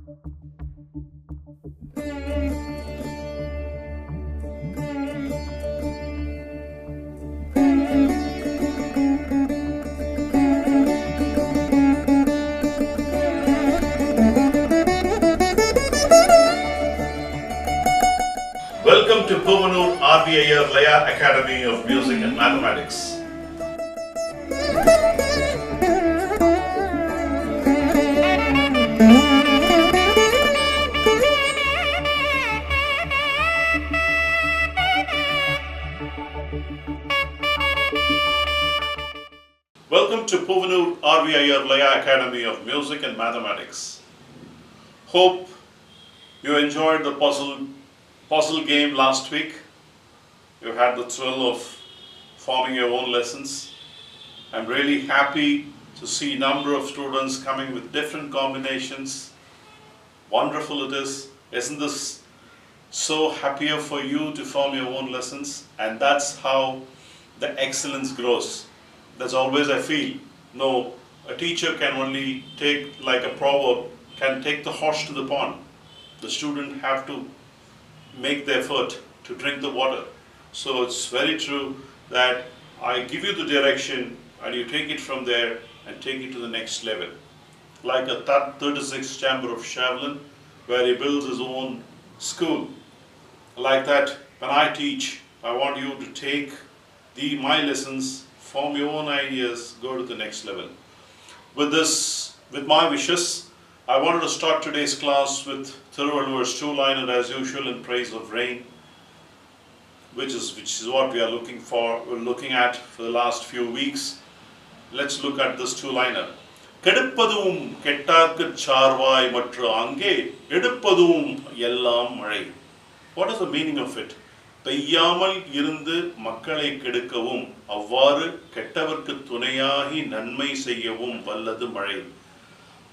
Welcome to PRV Iyer Laya Academy of Music and Mathematics. Welcome to PRV Iyer Laya Academy of Music and Mathematics. Hope you enjoyed the puzzle game last week. You had the thrill of forming your own lessons. I'm really happy to see a number of students coming with different combinations. Wonderful it is. Isn't this so happier for you to form your own lessons? And that's how the excellence grows. That's always I feel. No, a teacher can only take, like a proverb, can take the horse to the pond. The student have to make the effort to drink the water. So it's very true that I give you the direction and you take it from there and take it to the next level. Like a 36 chamber of Shavlin, where he builds his own school. Like that, when I teach, I want you to take my lessons, form your own ideas, go to the next level. With my wishes, I wanted to start today's class with Thiruvalluvar's two-liner as usual in praise of rain, which is what we are looking at for the last few weeks. Let's look at this two-liner. Keduppadum kettarku charvai matru ange eduppadum ellam mazhai. What is the meaning of it? பெய்யாமல் இருந்து மக்களை கெடுக்கவும் அவ்வாறு கெட்டவர்க்கு துணையாகி நன்மை செய்யவும் வல்லது மழை.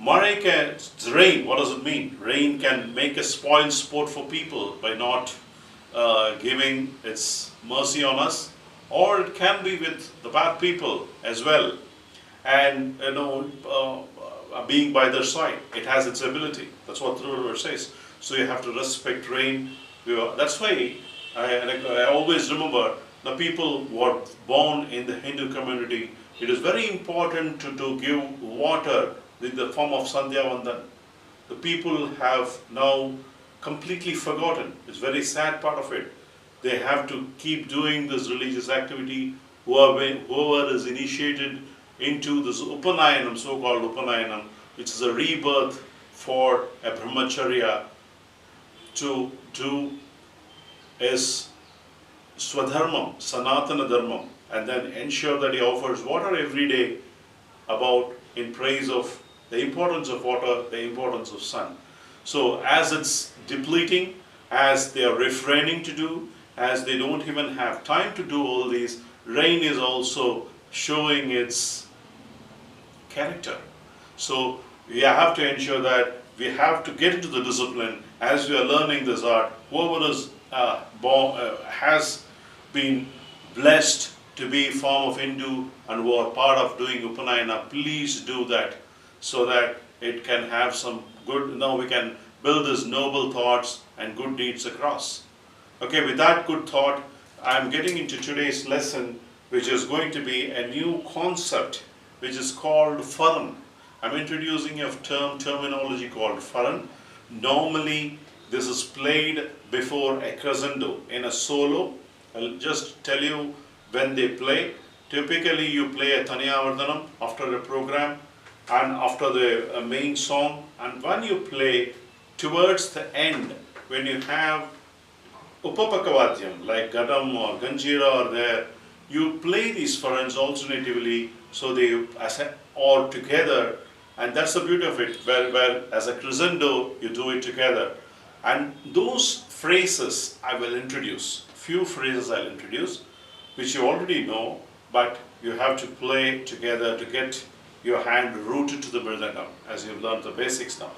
Mare can rain. What does it mean? Rain can make a spoil sport for people by not giving its mercy on us, or it can be with the bad people as well, and being by their side. It has its ability. That's what Thiruvalluvar says. So you have to respect rain. That's why I always remember the people who are born in the Hindu community. It is very important to give water in the form of Sandhya Vandan. The people have now completely forgotten. It's a very sad part of it. They have to keep doing this religious activity. Whoever is initiated into this Upanayanam, so-called Upanayanam, which is a rebirth for a brahmacharya, to do is Swadharmam, Sanatana Dharmam, and then ensure that he offers water every day in praise of the importance of water, the importance of sun. So as it's depleting, as they are refraining to do, as they don't even have time to do all these, rain is also showing its character. So we have to ensure that we have to get into the discipline as we are learning this art. Whoever is has been blessed to be a form of Hindu and who are part of doing Upanayana, please do that so that it can have some good, now we can build these noble thoughts and good deeds across. Okay, with that good thought, I'm getting into today's lesson, which is going to be a new concept, which is called Faran. I'm introducing a terminology called Faran. Normally, this is played before a crescendo in a solo. I'll just tell you when they play. Typically, you play a Taniyavardhanam after a program and after the main song. And when you play towards the end, when you have Upapakavadyam like Gadam or Ganjira are there, you play these farans alternatively, so they all together. And that's the beauty of it, where as a crescendo, you do it together. And those phrases I will introduce, few phrases I'll introduce, which you already know, but you have to play together to get your hand rooted to the mridangam, as you've learned the basics now.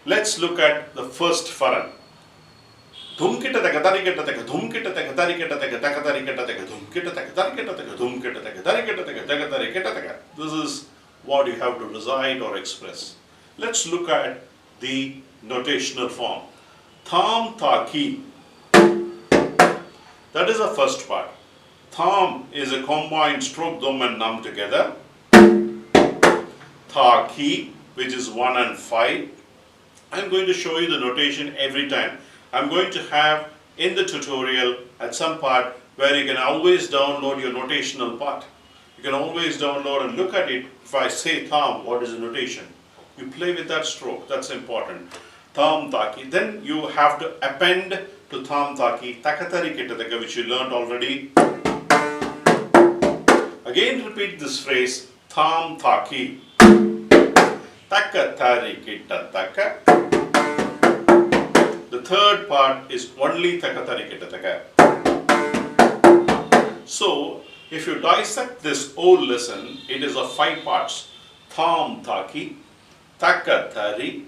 Let's look at the first faran. This is what you have to recite or express. Let's look at the notational form. Tham, tha, ki. That is the first part. Tham is a combined stroke, dom and nam together. Tha, ki, which is 1 and 5. I'm going to show you the notation every time. I'm going to have in the tutorial at some part where you can always download your notational part. You can always download and look at it. If I say tham, what is the notation? You play with that stroke, that's important. Tham, taki. Then you have to append to tham, taki, takatari kitataka, which you learned already. Again repeat this phrase, tham, taki, takatari kitataka. The third part is only takatari kitataka. So, if you dissect this whole lesson, it is of 5 parts. Tham, taki, takatari,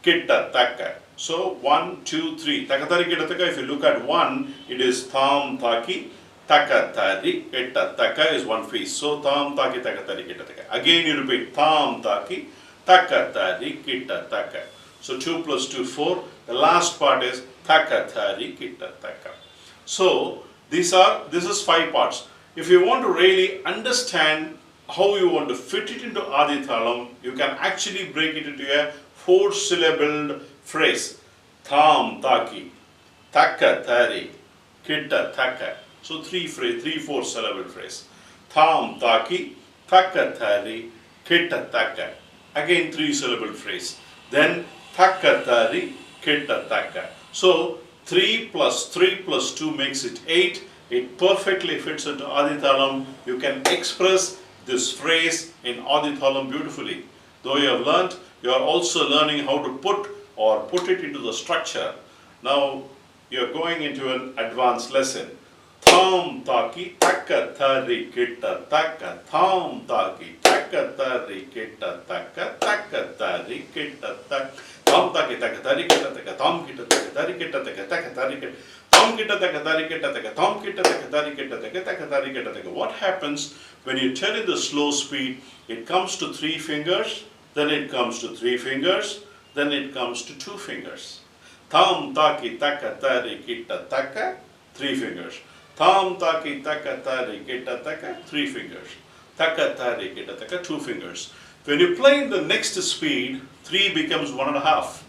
kitataka. So, 1, 2, 3. Takatari, kitataka, if you look at 1, it is tham, taki, takatari, kitataka is one phrase. So, tham, taki, takatari, kitataka. Again you repeat, tham, taki, takatari, kitataka. So, 2 plus 2, 4. The last part is takatari, kitataka. So, this is 5 parts. If you want to really understand how you want to fit it into Adithalam, you can actually break it into a 4-syllabled phrase. Tham, taki, takatari, kitataka. So 4-syllable phrase. Tham, taki, takatari, kitataka. Again 3-syllable phrase. Then takatari, kitataka. So 3 plus 3 plus 2 makes it 8. It perfectly fits into Adithalam. You can express this phrase in Adithalam beautifully. Though you have learnt, you are also learning how to put it into the structure. Now you are going into an advanced lesson. Tham, taki, takatari, kitataka. Tham, taki, takatari, kitataka. Takatari, kitataka. Tham, taki, takatari, kitataka. Tham, kitataka, kitataka, takatari, kitataka. What happens when you turn in the slow speed? It comes to 3 fingers, then it comes to 3 fingers, then it comes to 2 fingers. Tham, taki, takatari, kitataka, 3 fingers. Tham, taki, takatari, kitataka, 3 fingers. Takatari, kitataka, 2 fingers. When you play in the next speed, 3 becomes 1.5.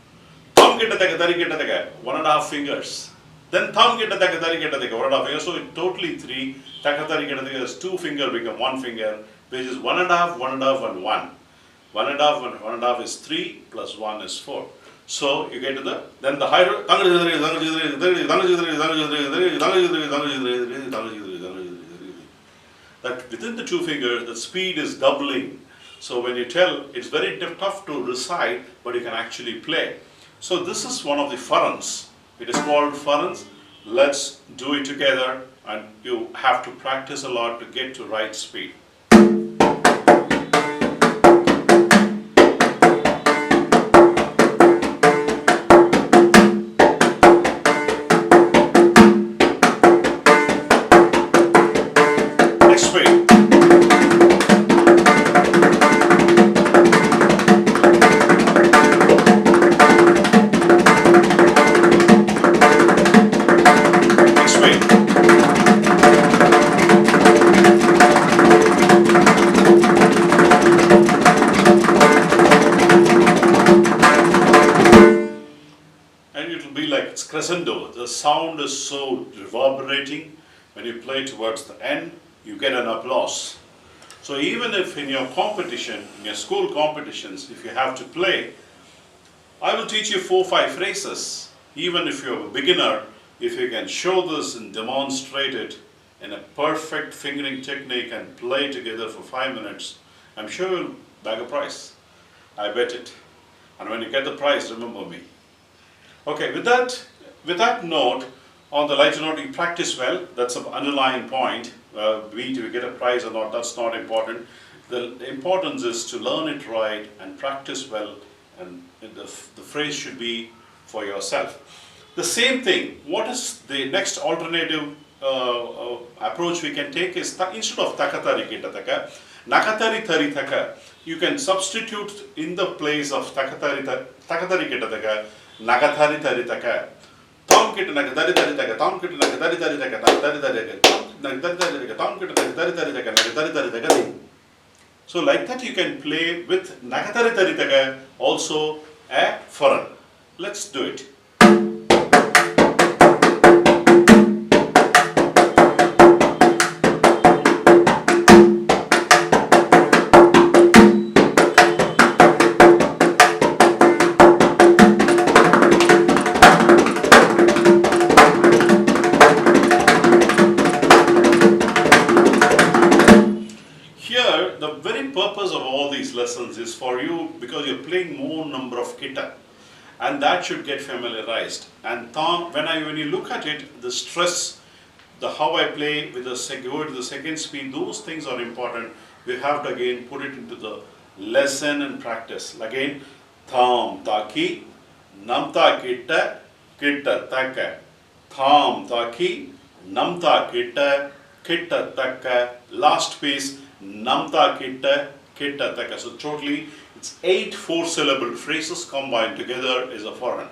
Tham, kitataka, kitataka, 1.5 fingers. Then thumb kitataka, tari kitataka, 1.5 fingers. So it totally 3. Takatari kitataka is 2 fingers become 1 finger, which is 1.5, 1.5 and 1. 1.5 and 1.5 is 3 plus 1 is 4. So you get to then the higher, that within the 2 fingers the speed is doubling. So when you tell, it's very tough to recite, but you can actually play. So this is one of the furans. It is called furans. Let's do it together, and you have to practice a lot to get to right speed. Next speed. Crescendo. The sound is so reverberating. When you play towards the end, you get an applause. So even if in your competition, in your school competitions, if you have to play, I will teach you 4 or 5 phrases. Even if you're a beginner, if you can show this and demonstrate it in a perfect fingering technique and play together for 5 minutes, I'm sure you'll bag a prize. I bet it. And when you get the prize, remember me. Okay, with that note, on the lighter note, you practice well. That's an underlying point. Be it you get a prize or not, that's not important. The importance is to learn it right and practice well, and the phrase should be for yourself. The same thing, what is the next alternative approach we can take is, instead of takatari kitataka, Nakatari tari taka. You can substitute in the place of takatari kitataka, nagatari tari taka. Tom kit nagatari tari taka, tom kit nagatari tari taka, nagatari tari taka, tom nagatari tari taka, tom kit nagatari tari taka, nagatari tari taka. So like that you can play with nagatari tari taka, also a foreign. Let's do it. Here, the very purpose of all these lessons is for you, because you're playing more number of kita, and that should get familiarized. And when you look at it, the stress, the how I play with the second speed, those things are important. We have to again put it into the lesson and practice. Again, tham taki, namta kita, kita taka, tham taki, namta kita, kita taka. Last piece, namta kita, kita taka. So totally, it's 8 4-syllable phrases combined together is a foreign.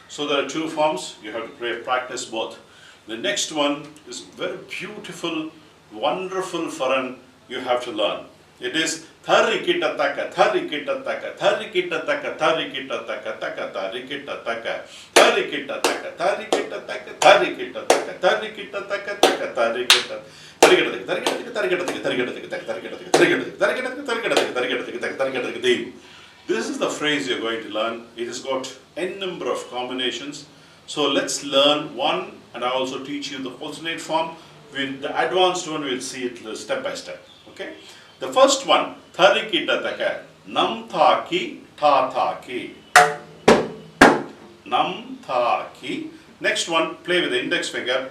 So there are 2 forms. You have to practice both. The next one is very beautiful, wonderful foreign you have to learn. It is thari kita taka, thari kita taka, thari kita taka, thari kita taka, taka thari kita taka, thari kita taka, thari kita taka, thari kita taka, thari kita taka, taka thari kita. This is the phrase you're going to learn. It has got n number of combinations. So let's learn one, and I also teach you the alternate form. With the advanced one, we'll see it step by step. Okay? The first one, thari kita taka, nam tha ki, tha tha ki. Nam tha ki. Next one, play with the index finger,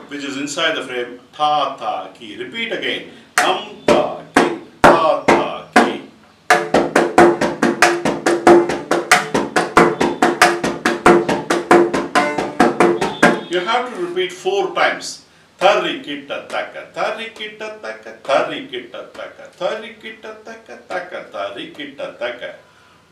which is inside the frame, tha tha ki. Repeat again, nam tha ki, tha tha ki. You have to repeat 4 times. Thari kita taka, thari kita taka, thari kita taka, thari kita taka, taka thari kita taka.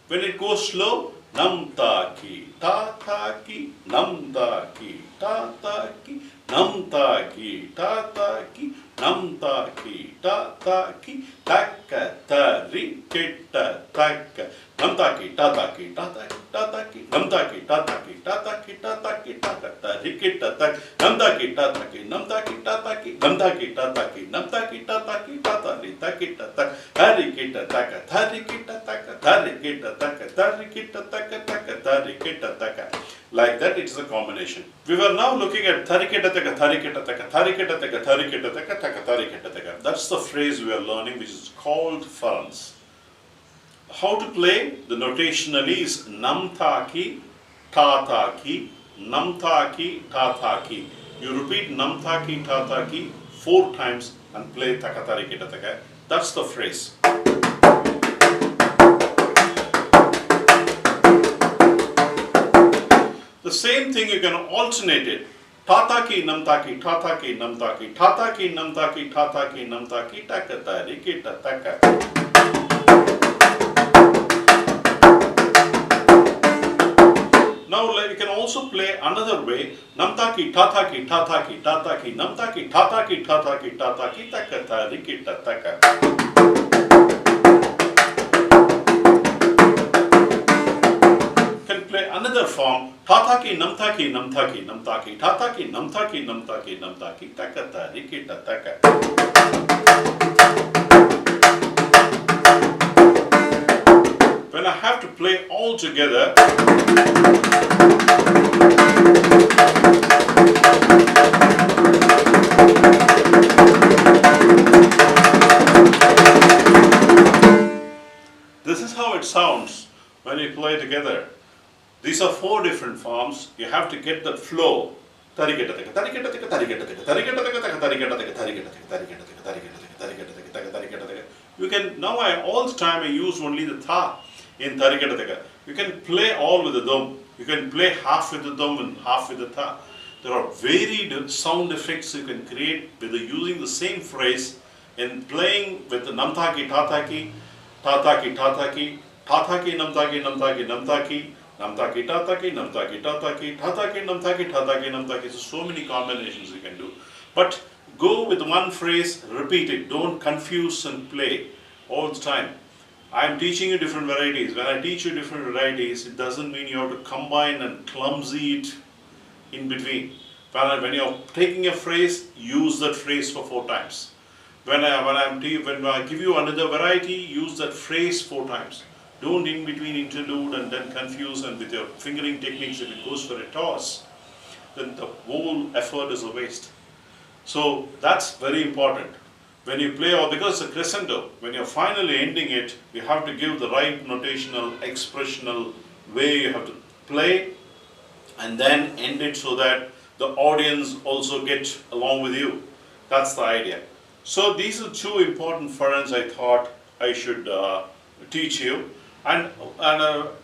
When it goes slow, nam ta ki, ta ta ki, nam ta ki, ta ta ki, nam ta ki, ta ta ki, nam ta ki, ta ta ki, taka thari kita taka. Nam ta ki, ta ta ki, ta ta ki, ta ta ki, nam ta ki, ta ta ki, ta ta ki, ta ta ki, taka thari kita taka. Nam ta ki, ta ta ki, nam ta ki, ta ta ki, nam ta ki, ta ta ki, nam ta ki, ta ta ki, ta ta ri ta ki ta taka. Thari kita taka, thari kita taka, thari kita taka, thari kita taka, taka thari kita taka. Like that, it is a combination. We were now looking at thari kita taka, thari kita taka, thari kita taka, thari kita taka, taka thari kita taka. That's the phrase we are learning, which is called foreigns. How to play? The notationally is nam tha ki, tha tha ki, nam tha ki, tha tha ki. You repeat nam tha ki, tha tha ki 4 times and play taka thari kita taka. That's the phrase. The same thing you can alternate it. Tata ki, namta ki, tata ki, namta ki, tata ki, namta ki, tata ki, namta ki, taka thari kita taka. Now you can also play another way. Namta ki, tata ki, tata ki, tata ki, namta ki, tata ki, tata ki, tata ki, taka thari kita taka. Can play another form. Tata ki, namta ki, namta ki, namta ki, tata ki, namta ki, namta ki, namta ki, taka thari kita taka. When I have to play all together, this is how it sounds when you play together. These are 4 different forms. You have to get the flow. You can, now all the time I use only the tha in tarikataka. You can play all with the dum. You can play half with the dum and half with the tha. There are varied sound effects you can create with using the same phrase in playing with the namtaki, tataki, tataki, tataki, tataki, namtaki, namtaki, namtaki, namtaki, tataki, namtaki, tataki, tataki, namtaki, tataki, namtaki. So many combinations you can do. But go with one phrase, repeat it. Don't confuse and play all the time. I am teaching you different varieties. When I teach you different varieties, it doesn't mean you have to combine and clumsy it in between. When you're taking a phrase, use that phrase for 4 times. When I give you another variety, use that phrase 4 times. Don't in between interlude and then confuse, and with your fingering techniques, if it goes for a toss, then the whole effort is a waste. So that's very important. When you play, or because it's a crescendo, when you're finally ending it, you have to give the right notational, expressional way you have to play, and then end it so that the audience also get along with you. That's the idea. So these are 2 important furans I thought I should teach you. And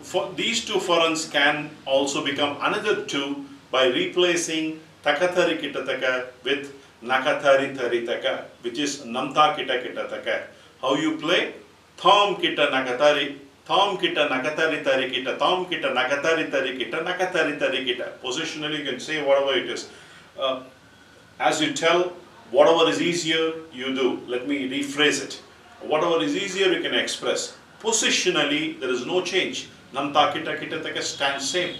for these 2 furans can also become another 2 by replacing takatari kitataka with nakatari taritaka, which is namta kita kitataka. How you play? Thom kita nakatari, thom kita nakatari tarikita, thom kita nakatari tarikita, nakatari tarikita. Positionally you can say whatever it is. As you tell, whatever is easier, you do. Let me rephrase it. Whatever is easier, you can express. Positionally, there is no change. Namta kita kitataka stands same.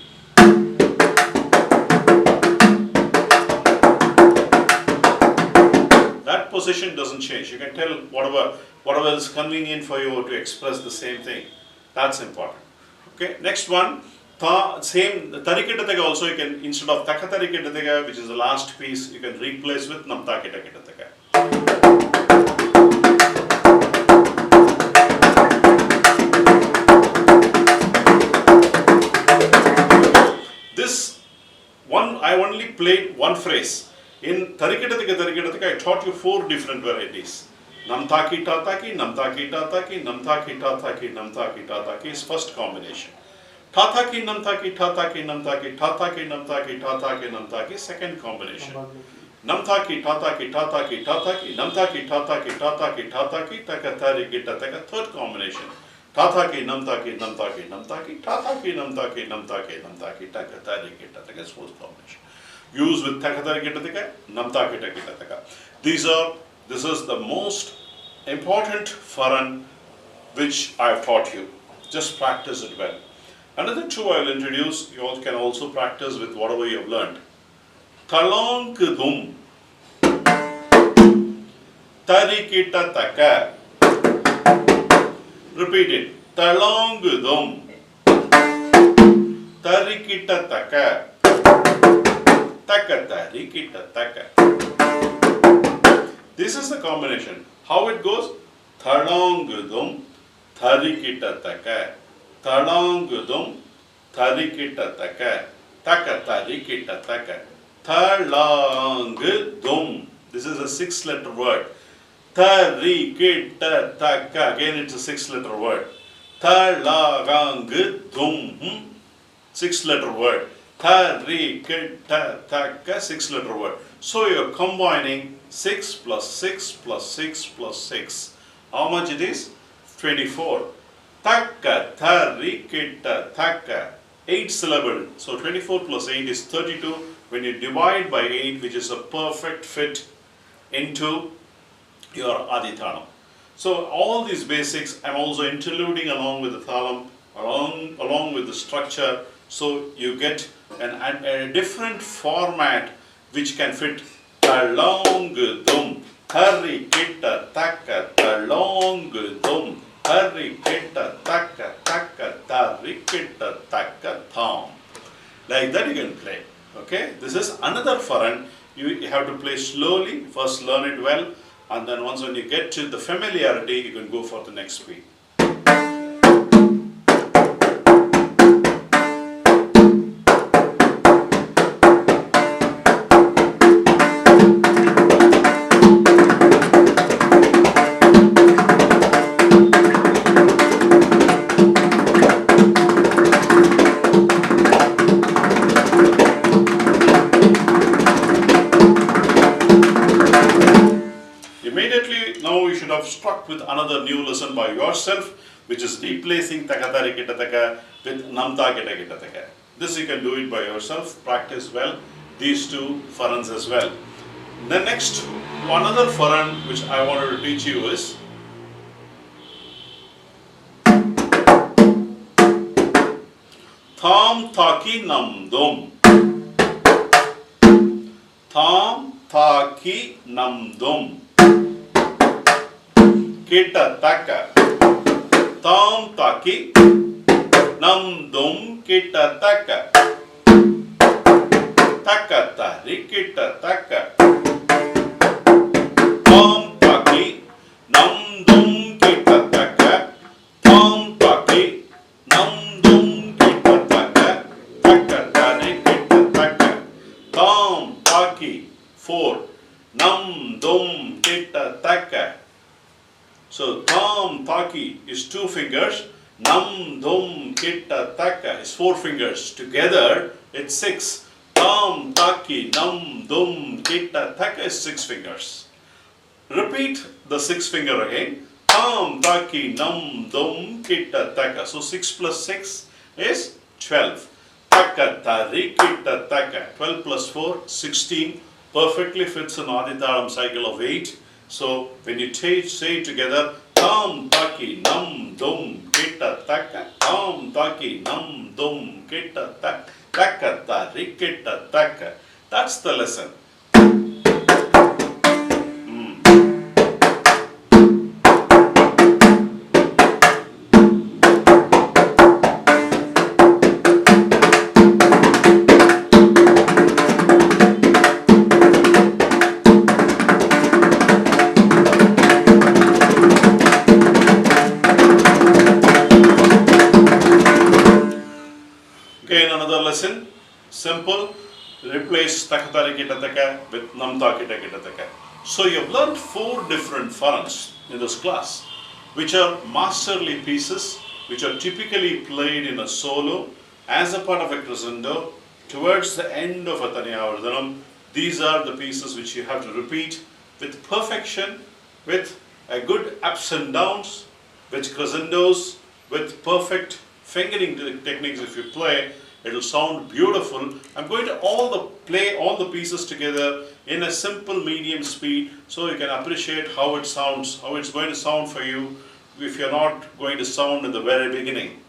That position doesn't change. You can tell whatever is convenient for you to express the same thing. That's important. Okay. Next one, same tarikitataga also you can, instead of takatarikitataga, which is the last piece, you can replace with namtakittakitataga. This one, I only played one phrase. In tarikittataka, I taught you 4 different varieties. Namtaki tataki, namtaki tataki, namtaki tataki, namtaki tataki is first combination. Tataki namtaki tataki namtaki tataki namtaki tataki namtaki second combination. Namtaki tataki tataki tataki namtaki tataki tataki tataki takatari kitataka third combination. Tataki namtaki namtaki namtaki tataki namtaki namtaki namtaki takatari kitataka is fourth combination. Use with takatari kitataka, namtaki kitataka. This is the most important faran which I have taught you. Just practice it well. Another 2 I will introduce, you all can also practice with whatever you have learned. Talongkudum, tarikitataka. Repeat it. Talongkudum, tarikitataka, takatarikitaka. This is the combination. How it goes? Talongkudum, tarikitataka. Talongkudum, tarikitataka, takatarikitaka. Talongkudum. This is a 6-letter word. Tarikitataka. Again, it's a 6-letter word. Talongkudum. 6-letter word. Tarikitataka. 6-letter word. So you're combining 6 plus 6 plus 6 plus 6. How much it is? 24. Taka, tarikita, taka. 8 syllable. So 24 plus 8 is 32. When you divide by 8, which is a perfect fit into your Adithanam. So all these basics I'm also interluding along with the thalam, along with the structure. So you get a different format which can fit talongkudum, tarikita, taka, talongkudum. Tarikita taka taka tarikita taka thom. Like that you can play. Okay, this is another faran. You have to play slowly. First learn it well, and then once when you get to the familiarity, you can go for the next speed. Now start with another new lesson by yourself, which is replacing takatari kitataka with namta kita kitataka. This you can do it by yourself, practice well these two farans as well. The next, another faran which I wanted to teach you is tham thaki nam dum. Tham thaki nam dum. Kita taka. Tham taki nam dum kita taka. Taka tari kita taka. Tham taki nam dum kita taka. Tham taki nam dum kita taka. Taka tari kita taka. Tham taki 4. Nam dum kita taka. So tham taki is 2 fingers, nam dum kita taka is 4 fingers. Together it's 6. Tham taki nam dum kita taka is 6 fingers. Repeat the 6 finger again. Tham taki nam dum kita taka. So 6 plus 6 is 12. Taka tari kita taka. 12 plus 4, 16. Perfectly fits an Aditaram cycle of 8. So when you say it together, tham taki nam dum kita taka, tham taki nam dum kita taka, taka tari kita taka. That's the lesson. Again another lesson, simple, replace takatari kitataka with namta kitataka. So you have learned 4 different farans in this class, which are masterly pieces, which are typically played in a solo as a part of a crescendo towards the end of a Taniyavardhanam. These are the pieces which you have to repeat with perfection, with a good ups and downs, with crescendos, with perfect fingering techniques. If you play, it will sound beautiful. I'm going to play all the pieces together in a simple medium speed so you can appreciate how it sounds, how it's going to sound for you if you're not going to sound in the very beginning.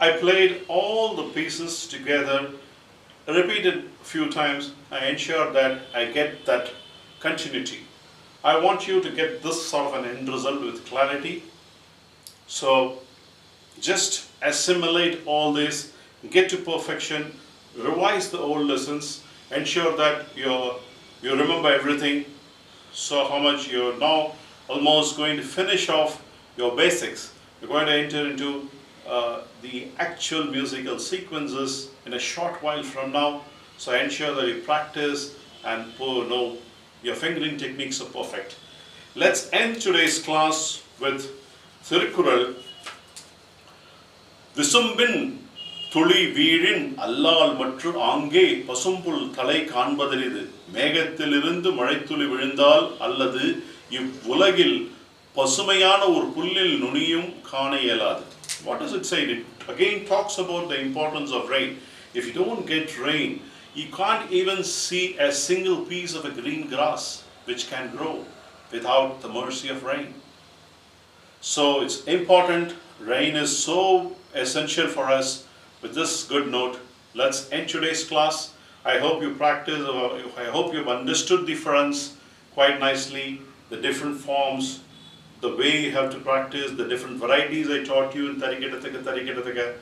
I played all the pieces together, repeated a few times. I ensure that I get that continuity. I want you to get this sort of an end result with clarity. So just assimilate all this, get to perfection, revise the old lessons, ensure that you remember everything. So how much you're now almost going to finish off your basics. You're going to enter into the actual musical sequences in a short while from now. So ensure that you practice and know your fingering techniques are perfect. Let's end today's class with Thirukkural. Visumbin Thuli Veerin Allal Matru Ange Pasumpul Thalai Kanbadaridu Megathilirundu Madaithuli Vizhundal Alladu Ivvulagil Pasumayana or Pullil Nuniyum Kaana Iyaladu. What does it say? It again talks about the importance of rain. If you don't get rain, you can't even see a single piece of a green grass which can grow without the mercy of rain. So it's important. Rain is so essential for us. With this good note, let's end today's class. I hope you practice, I hope you've understood the difference quite nicely, the different forms, the way you have to practice, the different varieties I taught you in Tariketataka,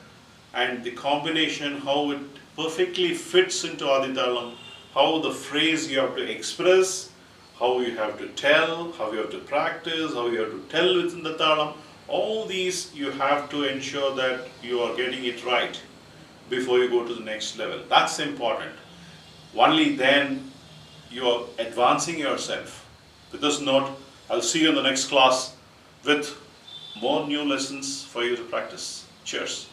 and the combination, how it perfectly fits into Aditalam, how the phrase you have to express, how you have to tell, how you have to practice, how you have to tell within the talam. All these you have to ensure that you are getting it right before you go to the next level. That's important. Only then you are advancing yourself. With this note, I'll see you in the next class with more new lessons for you to practice. Cheers.